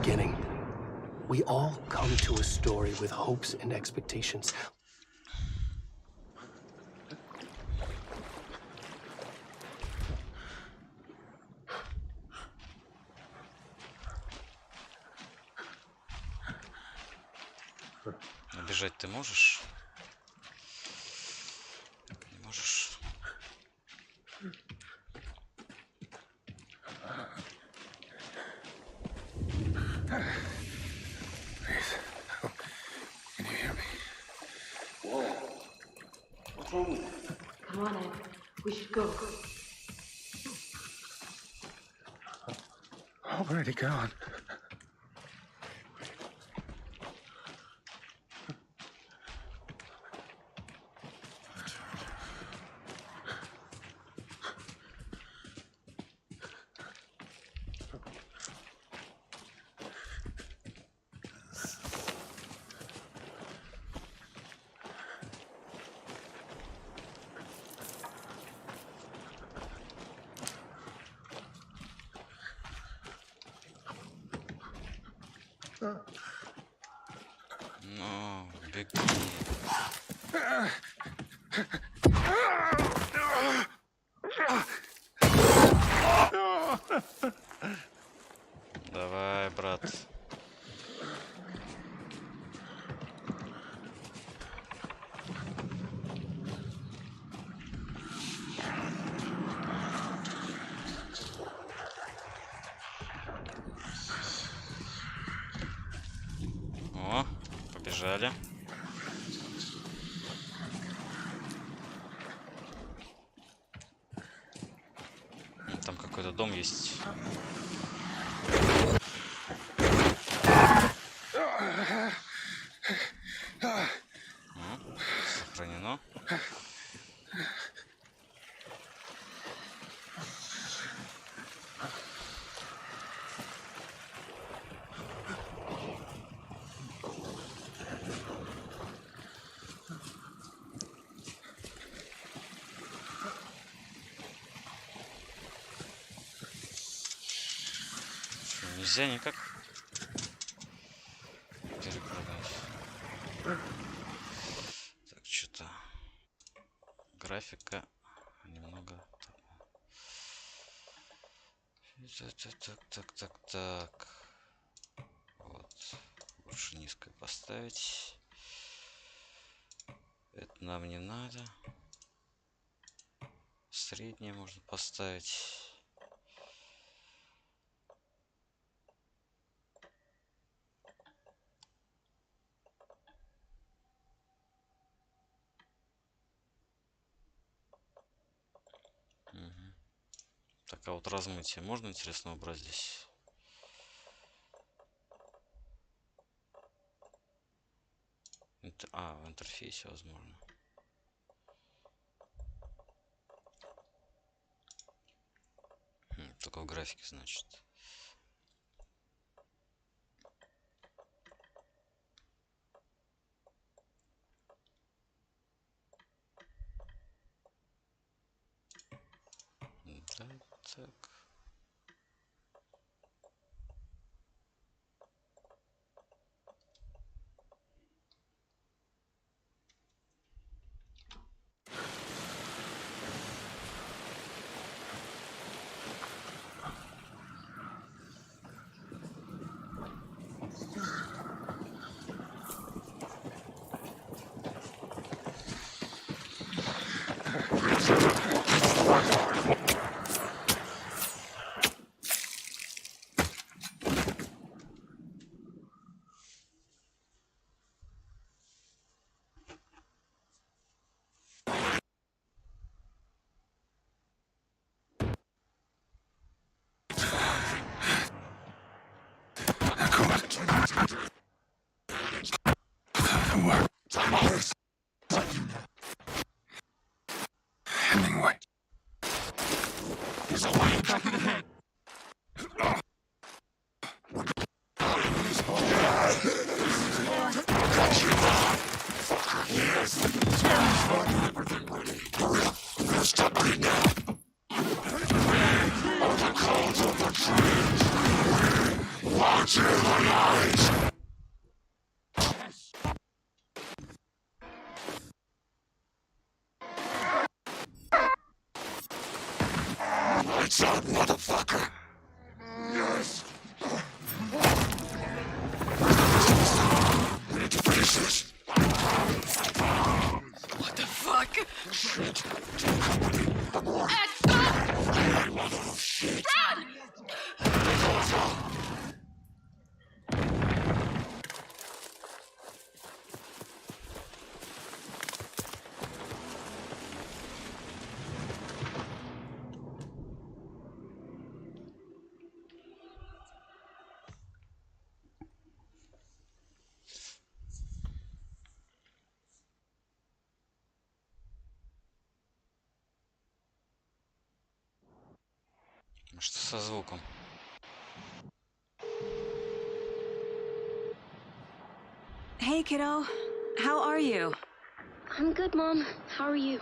beginning. We all come to a story with hopes and expectations. Бежать ты можешь? Не можешь. Can you hear me? What? What's wrong with you? Come on, Ed. We should go. Already gone. Ну, беги. Давай, брат. О, побежали. Там какой-то дом есть. Сохранено. Что, нельзя никак перепрыгнуть. Так, что-то графика немного. Так. Вот. Лучше низко поставить. Это нам не надо. Среднее можно поставить. Угу. Так, а вот размытие можно, интересно, убрать здесь? В интерфейсе возможно. Только в графике, значит. Да, так. Hemingway. He's away back in the head. What the fuck? Что со звуком? Hey, kiddo. How are you? I'm good, Mom. How are you?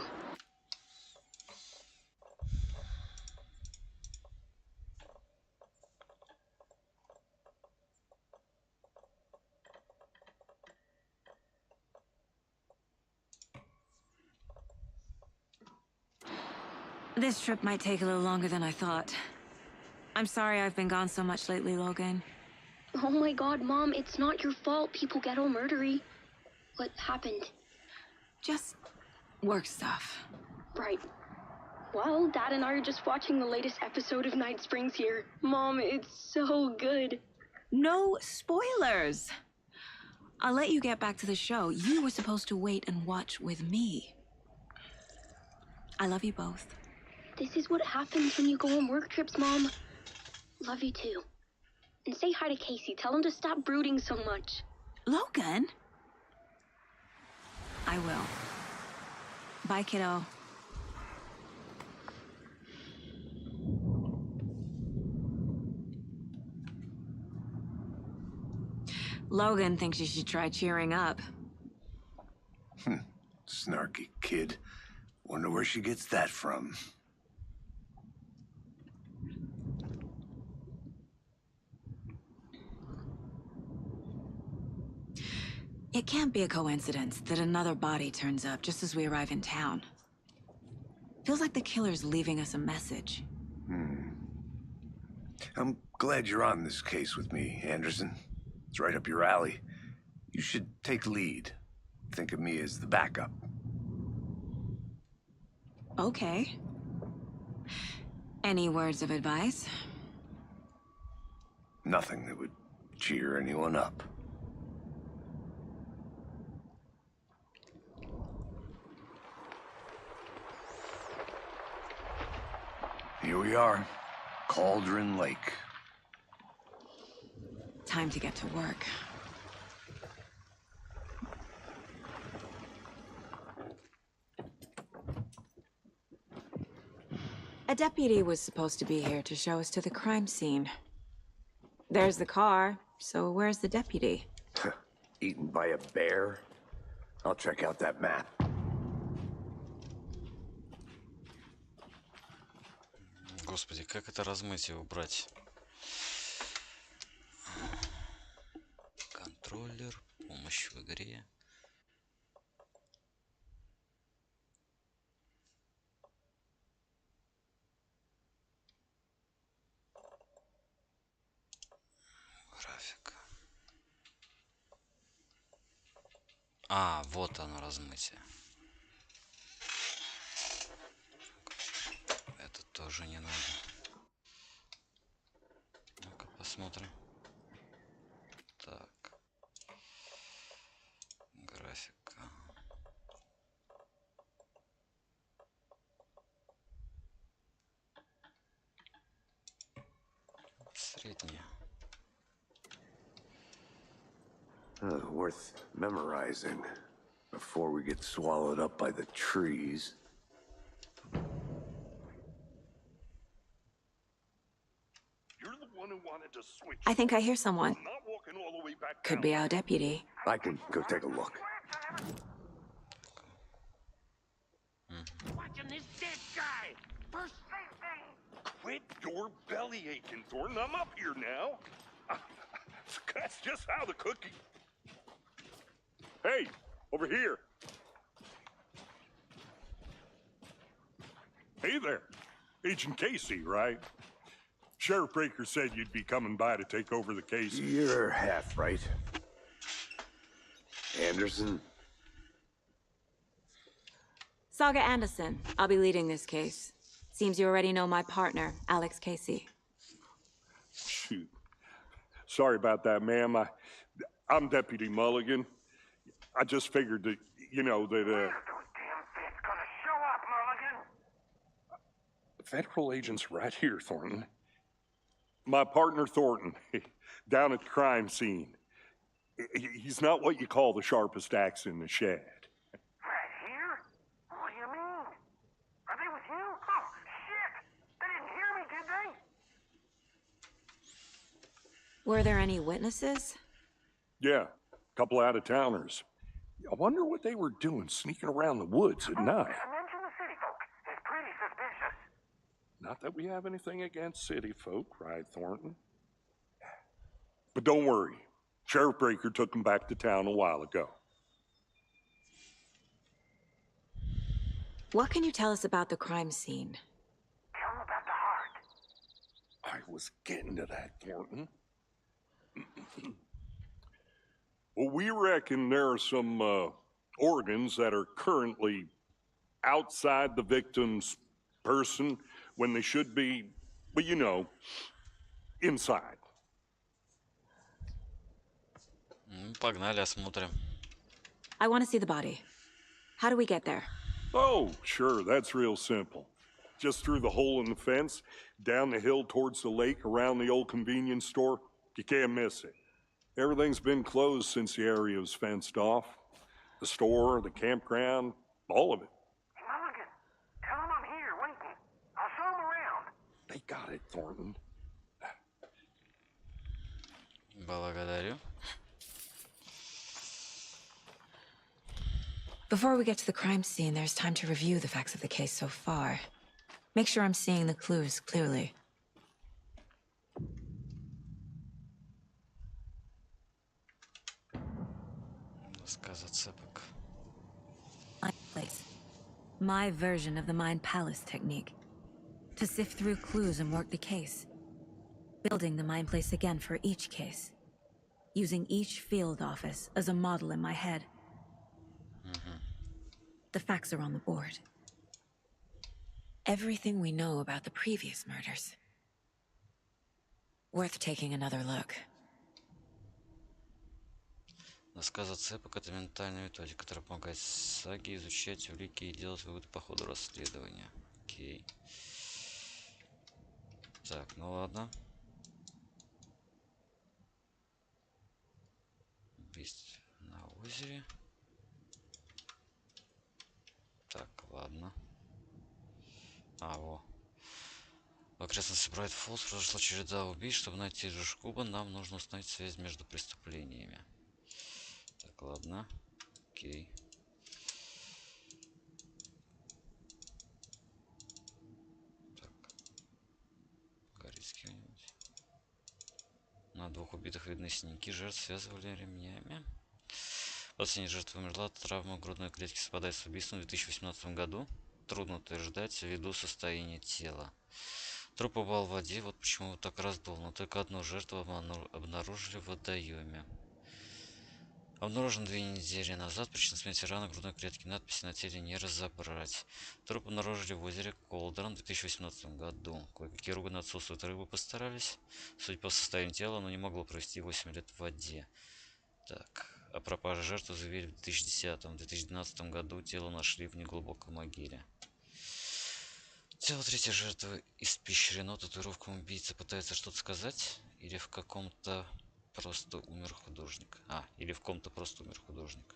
This trip might take a little longer than I thought. I'm sorry I've been gone so much lately, Logan. Oh my god, Mom, it's not your fault people get all murdery. What happened? Just work stuff. Right. Well, Dad and I are just watching the latest episode of Night Springs here. Mom, it's so good. No spoilers! I'll let you get back to the show. You were supposed to wait and watch with me. I love you both. This is what happens when you go on work trips, Mom. Love you too. And say hi to Casey. Tell him to stop brooding so much. Logan? I will. Bye, kiddo. Logan thinks you should try cheering up. Snarky kid. Wonder where she gets that from. It can't be a coincidence that another body turns up just as we arrive in town. Feels like the killer's leaving us a message. I'm glad you're on this case with me, Anderson. It's right up your alley. You should take lead. Think of me as the backup. Okay. Any words of advice? Nothing that would cheer anyone up. Here we are, Cauldron Lake. Time to get to work. A deputy was supposed to be here to show us to the crime scene. There's the car, so where's the deputy? Eaten by a bear? I'll check out that map. Господи, как это размытие убрать? Контроллер, помощь в игре. Графика. А, вот оно размытие. Это тоже не надо. Ну-ка посмотрим. Так. Графика. Средняя. Worth memorizing before we get swallowed up by the trees. You're the one who wanted to switch. I think I hear someone. I'm not walking all the way back Could down. be our deputy. I can go take a look. Watching this dead guy. First thing. Quit your belly aching, Thornton. I'm up here now. That's just how the cookie... Hey, over here. Hey there. Agent Casey, right? Sheriff Breaker said you'd be coming by to take over the case. You're half right. Anderson? Saga Anderson. I'll be leading this case. Seems you already know my partner, Alex Casey. Shoot. Sorry about that, ma'am. I'm Deputy Mulligan. I just figured that, you know, that, Those damn fish gonna show up, Mulligan. Federal agent's right here, Thornton. My partner, Thornton, down at the crime scene. He's not what you call the sharpest axe in the shed. Right here? What do you mean? Are they with you? Oh, shit! They didn't hear me, did they? Were there any witnesses? Yeah, a couple out-of-towners. I wonder what they were doing sneaking around the woods at night. Mention the city folk. It's pretty suspicious. Not that we have anything against city folk, right, Thornton? But don't worry. Sheriff Breaker took them back to town a while ago. What can you tell us about the crime scene? Tell them about the heart. I was getting to that, Thornton. Well, we reckon there are some organs that are currently outside the victim's person when they should be, well, you know, inside. Погнали, осмотрим. I want to see the body. How do we get there? Oh, sure, that's real simple. Just through the hole in the fence, down the hill towards the lake, around the old convenience store. You can't miss it. Everything's been closed since the area was fenced off. The store, the campground, all of it. Mulligan, tell them I'm here, waiting. I'll show them around. They got it, Thornton. Благодарю. Before we get to the crime scene, there's time to review the facts of the case so far. Make sure I'm seeing the clues clearly. Доска зацепок. My place. My version of the Mind Palace technique. To sift through clues and work the case. Building the Mind Place again for each case. Using each field office as a model in my head. The facts are on the board. Everything we know about the previous murders. Worth taking another look. Доска зацепок — это ментальная методика, которая помогает Саге изучать улики и делать выводы по ходу расследования. Окей. Так, ну ладно. Убийство на озере. Так, ладно. Во. В окрестности Брайт Фоллс произошла череда убийств. Чтобы найти Жушкуба, нам нужно установить связь между преступлениями. Так, ладно. Окей. Так. Горит где-нибудь. На двух убитых видны синяки. Жертв связывали ремнями. Последняя жертва умерла от травмы грудной клетки, совпадает с убийством в 2018 году. Трудно утверждать ввиду состояния тела. Труп упал в воде, вот почему так раздул, но только одну жертву обнаружили в водоеме. Обнаружен 2 недели назад, причина смерти раны грудной клетки, надписи на теле не разобрать. Труп обнаружили в озере Колдерн в 2018 году. Кое-какие органы отсутствуют, рыбы постарались. Судя по состоянию тела, оно не могло провести 8 лет в воде. Так, о пропаже жертвы заявили в 2010-м. В 2012 году тело нашли в неглубокой могиле. Тело третьей жертвы испещрено татуировками. Убийца пытается что-то сказать? Или в каком-то просто умер художник? Или в ком-то просто умер художник.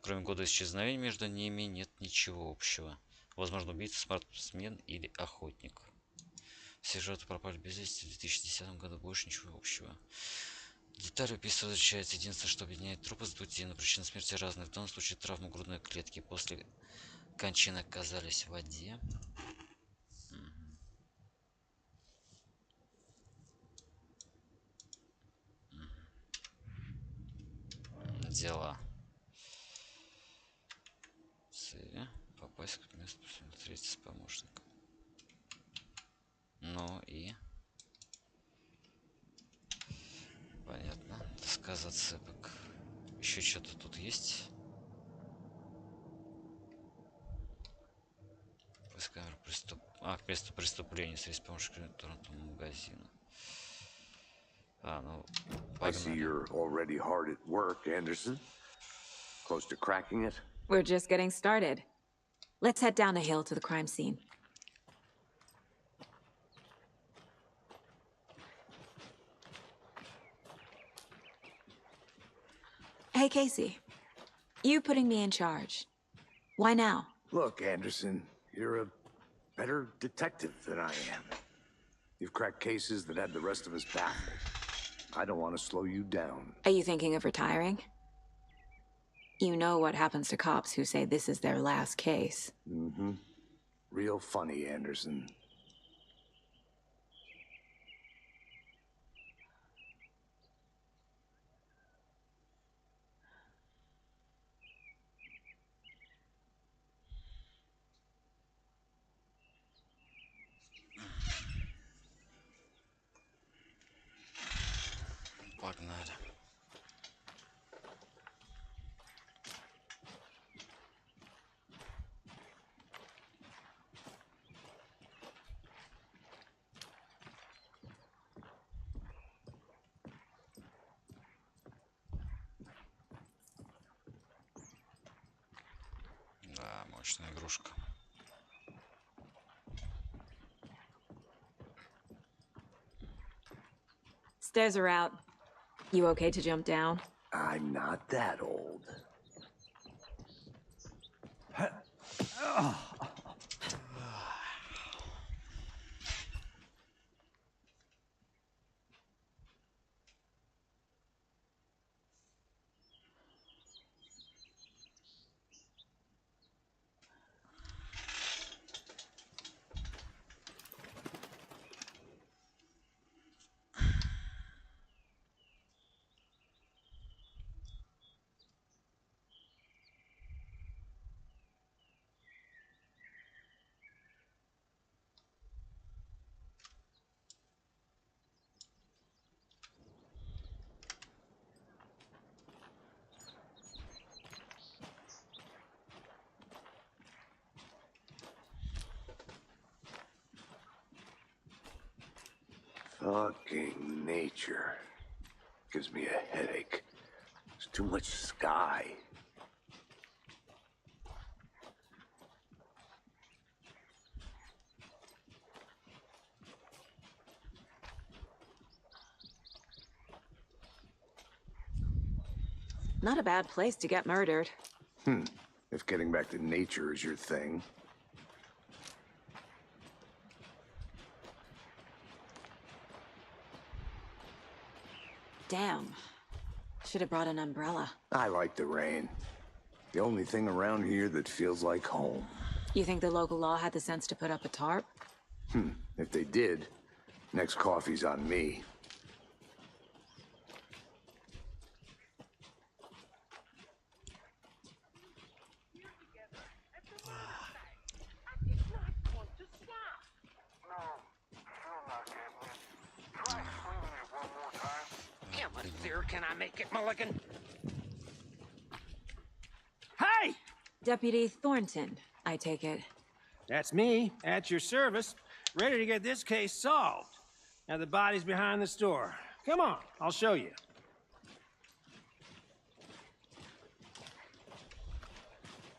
Кроме года исчезновения, между ними нет ничего общего. Возможно, убийца спортсмен или охотник. Все жертвы пропали без вести в 2010 году. Больше ничего общего. Детали убийства различаются. Единственное, что объединяет трупы с двух, но причины смерти разные. В данном случае травмы грудной клетки. После кончины оказались в воде. дела. Цели. Попасть к месту, встретиться с помощником. Ну и... Понятно. Доска зацепок. Еще что-то тут есть? Камера место преступления с помощью интернетного магазина. Ну, I see you're already hard at work, Anderson. Close to cracking it? We're just getting started. Let's head down the hill to the crime scene. Hey, Casey. You putting me in charge. Why now? Look, Anderson, you're a better detective than I am. You've cracked cases that had the rest of us baffled. I don't want to slow you down. Are you thinking of retiring? You know what happens to cops who say this is their last case. Mm-hmm. Real funny, Anderson. Погнали. Да, мощная игрушка. Stairs are out. You okay to jump down? I'm not that old. Fucking nature. Gives me a headache. There's too much sky. Not a bad place to get murdered. If getting back to nature is your thing. Damn. Should have brought an umbrella. I like the rain. The only thing around here that feels like home. You think the local law had the sense to put up a tarp? If they did, next coffee's on me. Can I make it, Mulligan? Hey! Deputy Thornton, I take it. That's me, at your service, ready to get this case solved. Now the body's behind the store. Come on, I'll show you.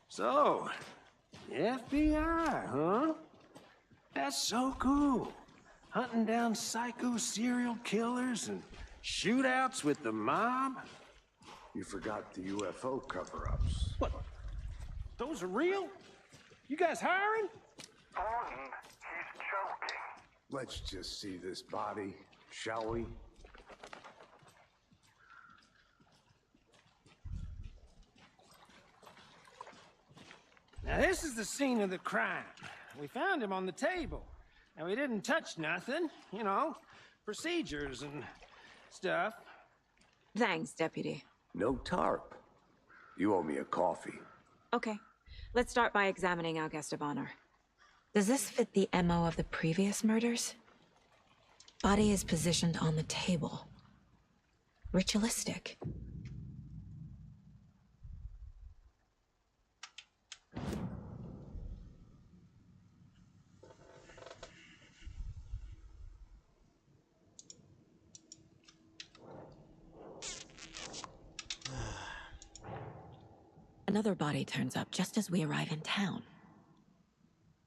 So, the FBI, huh? That's so cool. Hunting down psycho serial killers and shootouts with the mob? You forgot the UFO cover-ups. What? Those are real? You guys hiring? Thornton, he's joking. Let's just see this body, shall we? Now this is the scene of the crime. We found him on the table. And we didn't touch nothing, you know, procedures and stuff. Thanks, Deputy. No tarp. You owe me a coffee. Okay, let's start by examining our guest of honor. Does this fit the MO of the previous murders? Body is positioned on the table. Ritualistic. Another body turns up just as we arrive in town.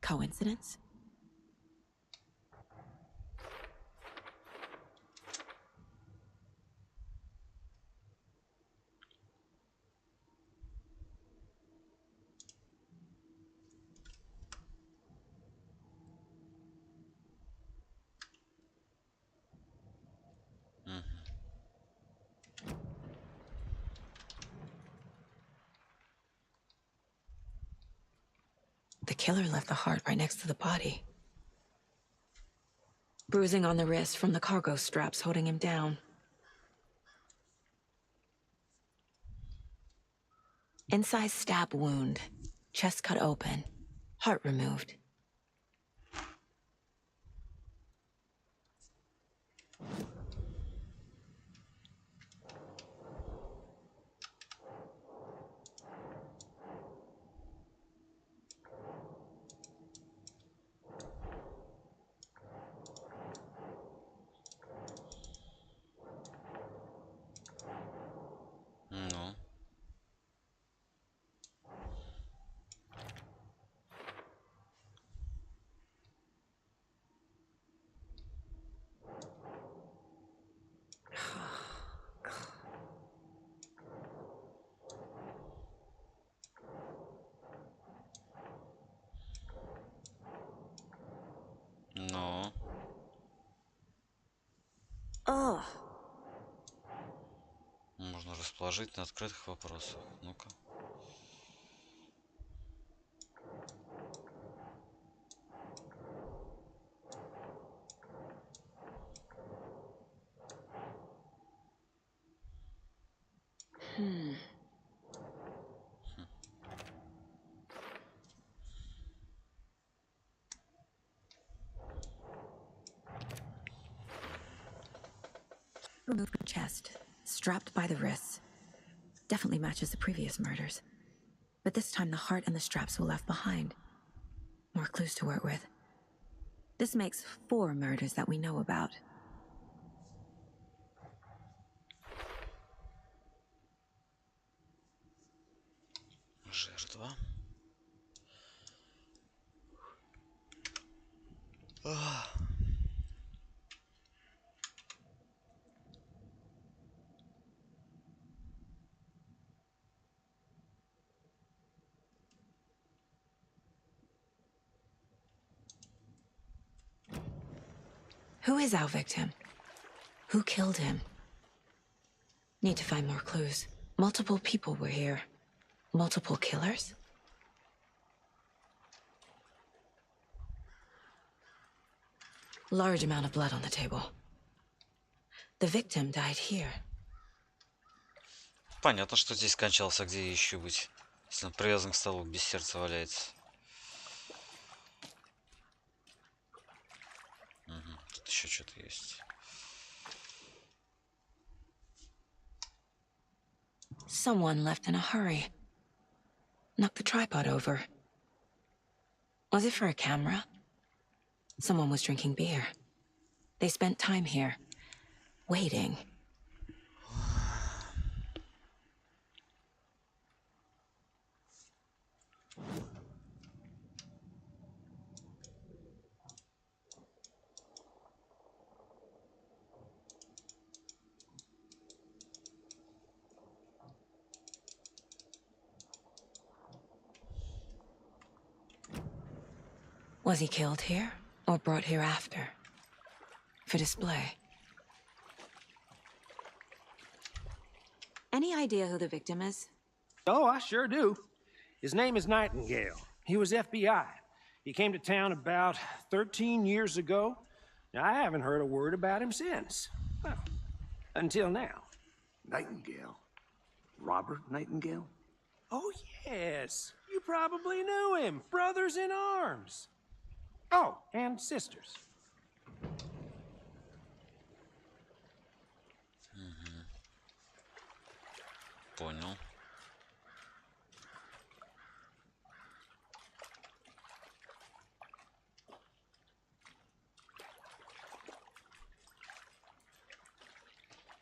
Coincidence? The killer left the heart right next to the body. Bruising on the wrist from the cargo straps holding him down. Inside stab wound, chest cut open, heart removed. Ну. Ну. Ugh. Можно расположить на открытых вопросах. Ну-ка. Removed from chest, strapped by the wrists. Definitely matches the previous murders. But this time the heart and the straps were left behind. More clues to work with. This makes 4 murders that we know about. Жертва. Who is our victim? Who killed him? Need to find more clues. Multiple people were here. Multiple killers? Large amount of blood on the table. The victim died here. Понятно, что здесь скончался, где еще быть. Если он привязан к столу, без сердца валяется. Угу. Тут еще что-то есть. Someone left in a hurry. Knocked the tripod over. Was it for a camera? Someone was drinking beer. They spent time here, waiting. Was he killed here, or brought here after? For display. Any idea who the victim is? Oh, I sure do. His name is Nightingale. He was FBI. He came to town about 13 years ago. Now, I haven't heard a word about him since. Well, until now. Nightingale? Robert Nightingale? Oh, yes. You probably knew him. Brothers in arms. Oh, and sisters. Понял.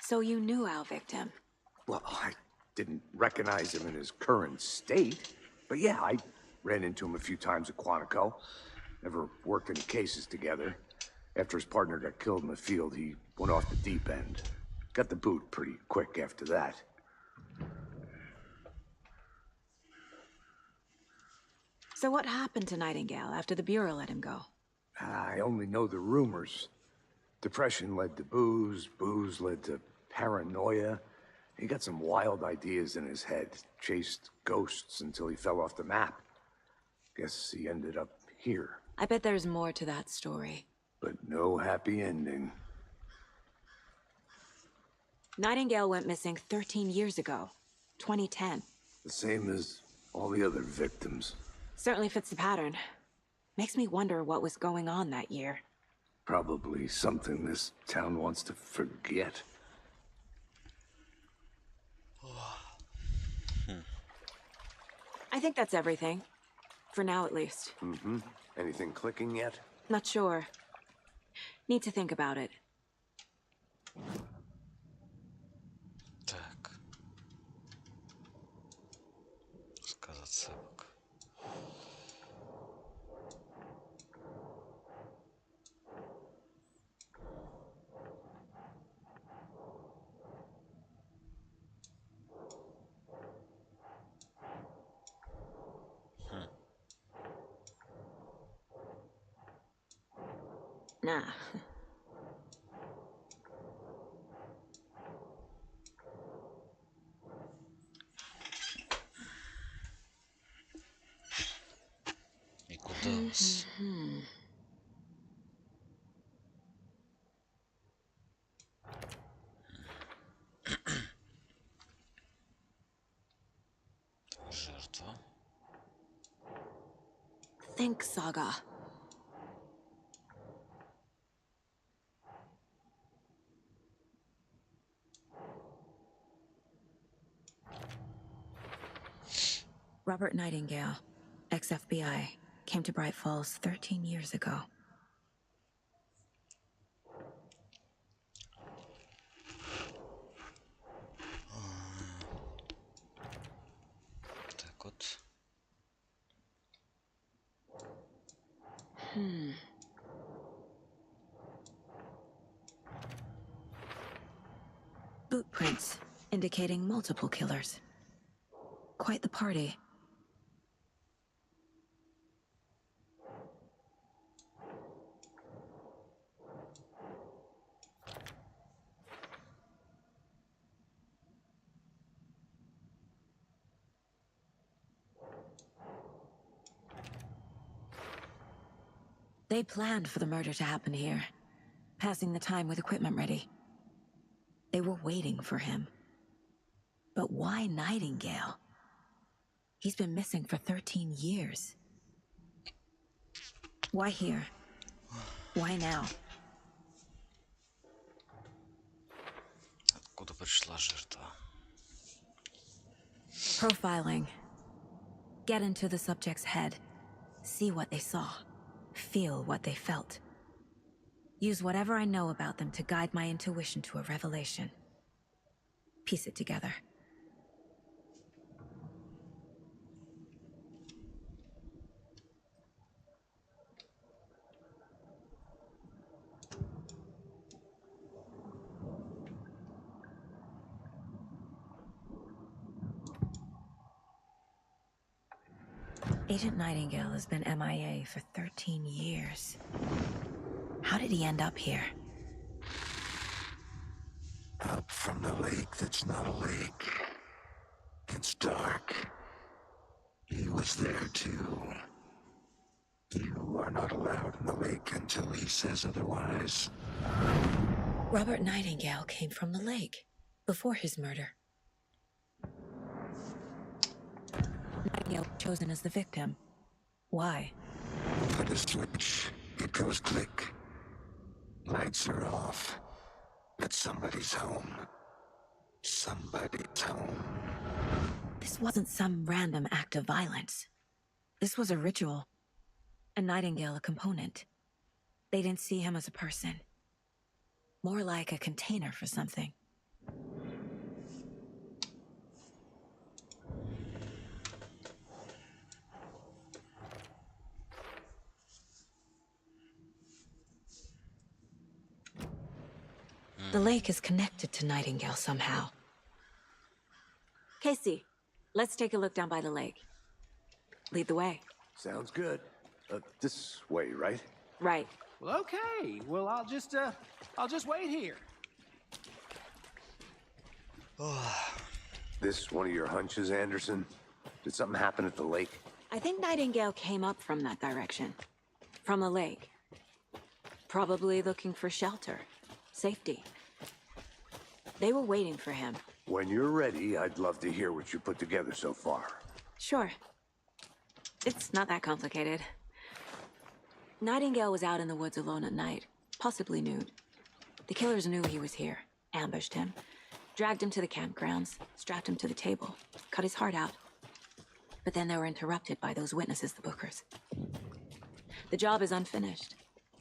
So you knew our victim? Well, I didn't recognize him in his current state. But yeah, I ran into him a few times at Quantico. Never worked any cases together. After his partner got killed in the field, he went off the deep end. Got the boot pretty quick after that. So what happened to Nightingale after the Bureau let him go? I only know the rumors. Depression led to booze, booze led to paranoia. He got some wild ideas in his head, chased ghosts until he fell off the map. Guess he ended up here. I bet there's more to that story. But no happy ending. Nightingale went missing 13 years ago, 2010. The same as all the other victims. Certainly fits the pattern. Makes me wonder what was going on that year. Probably something this town wants to forget. I think that's everything. For now, at least. Mm-hmm. Anything clicking yet? Not sure. Need to think about it. Так. Сказ отсылок. Nah. И куда вас? Жертва. Think, Saga. Robert Nightingale, ex-FBI, came to Bright Falls 13 years ago. Так вот. Boot prints indicating multiple killers. Quite the party. They planned for the murder to happen here, passing the time with equipment ready. They were waiting for him. But why Nightingale? He's been missing for 13 years. Why here? Why now? Откуда пришла жертва? Profiling. Get into the subject's head. See what they saw. Feel what they felt. Use whatever I know about them to guide my intuition to a revelation. Piece it together. Agent Nightingale has been MIA for 13 years. How did he end up here? Up from the lake that's not a lake. It's dark. He was there too. You are not allowed in the lake until he says otherwise. Robert Nightingale came from the lake before his murder. chosen as the victim. Why? Put a switch, it goes click. Lights are off. But somebody's home. Somebody's home. This wasn't some random act of violence. This was a ritual. And Nightingale a component. They didn't see him as a person. More like a container for something. The lake is connected to Nightingale somehow. Casey, let's take a look down by the lake. Lead the way. Sounds good. This way, right? Right. Well, okay. Well, I'll just wait here. This one of your hunches, Anderson? Did something happen at the lake? I think Nightingale came up from that direction. From the lake. Probably looking for shelter. Safety. They were waiting for him. When you're ready, I'd love to hear what you put together so far. Sure. It's not that complicated. Nightingale was out in the woods alone at night, possibly nude. The killers knew he was here, ambushed him, dragged him to the campgrounds, strapped him to the table, cut his heart out. But then they were interrupted by those witnesses, the Bookers. The job is unfinished.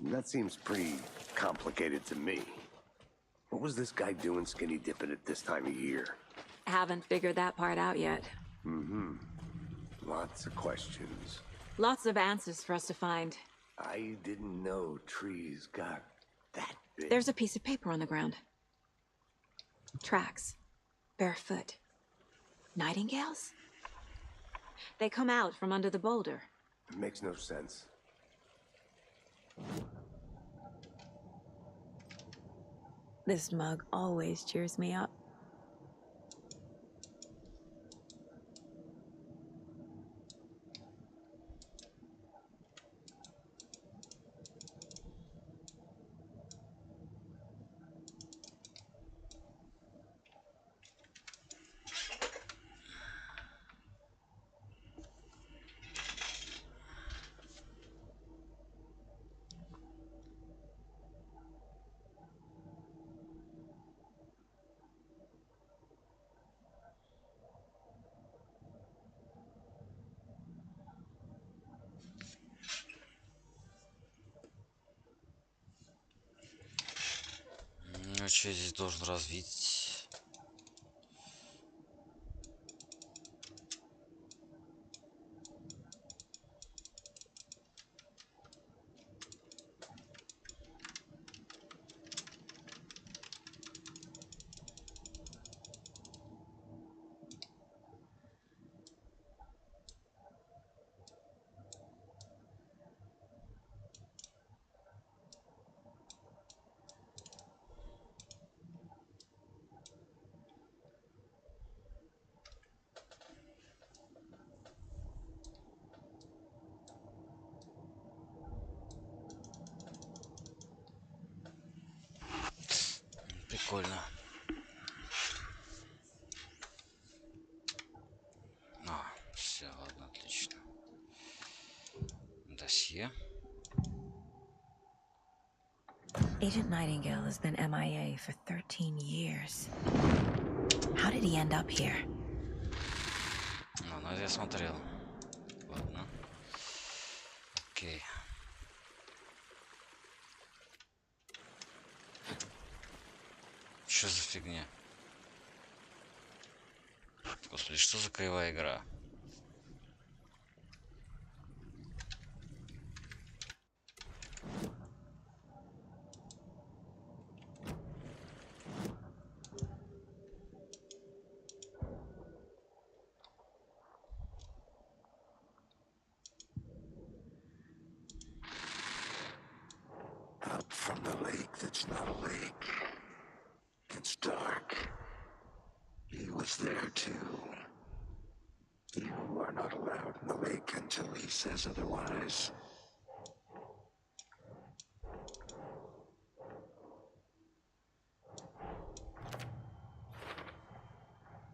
That seems pretty complicated to me. What was this guy doing skinny dipping at this time of year? Haven't figured that part out yet. Mm-hmm. Lots of questions. Lots of answers for us to find. I didn't know trees got that big. There's a piece of paper on the ground. Tracks. Barefoot. Nightingales? They come out from under the boulder. It makes no sense. This mug always cheers me up. Ну, что я здесь должен развить? Прикольно. Все, ладно, отлично. Досье. Agent Nightingale has been MIA for 13 years. How did he end up here? Ну, это я смотрел. Ладно. Окей. Что за фигня? Господи, что за кривая игра? Up from the lake that's not a lake. It's dark. He was there too. You are not allowed in the lake until he says otherwise.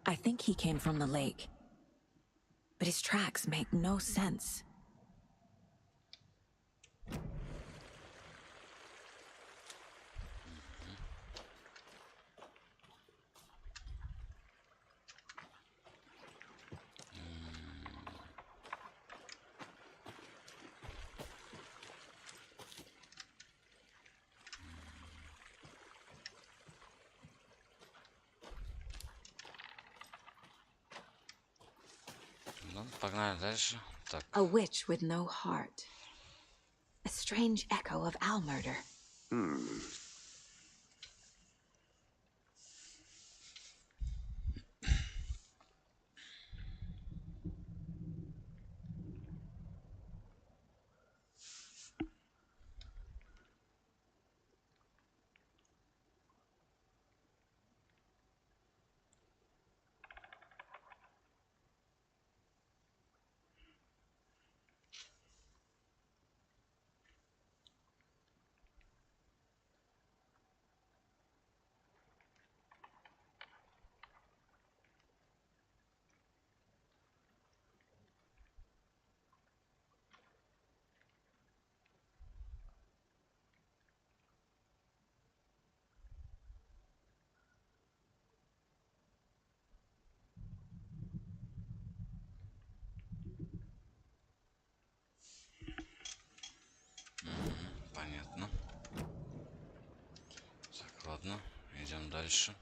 I think he came from the lake. but his tracks make no sense. Ну, погнали дальше. Так. A witch with no heart. A strange echo of owl murder. Понятно. Так, ладно, идем дальше.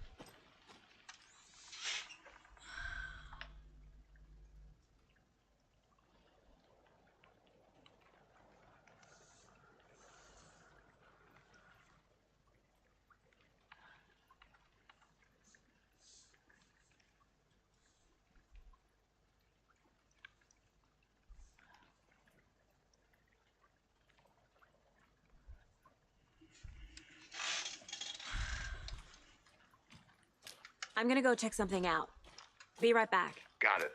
I'm gonna go check something out. Be right back. Got it.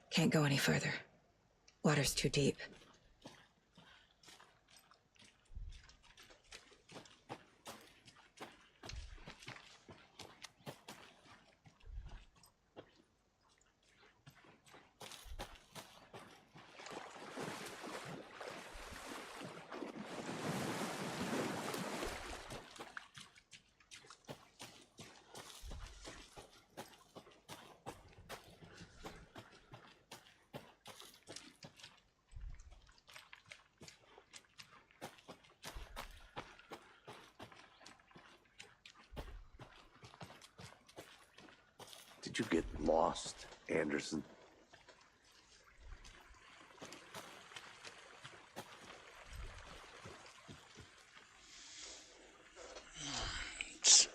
Can't go any further. Water's too deep. Did you get lost, Anderson?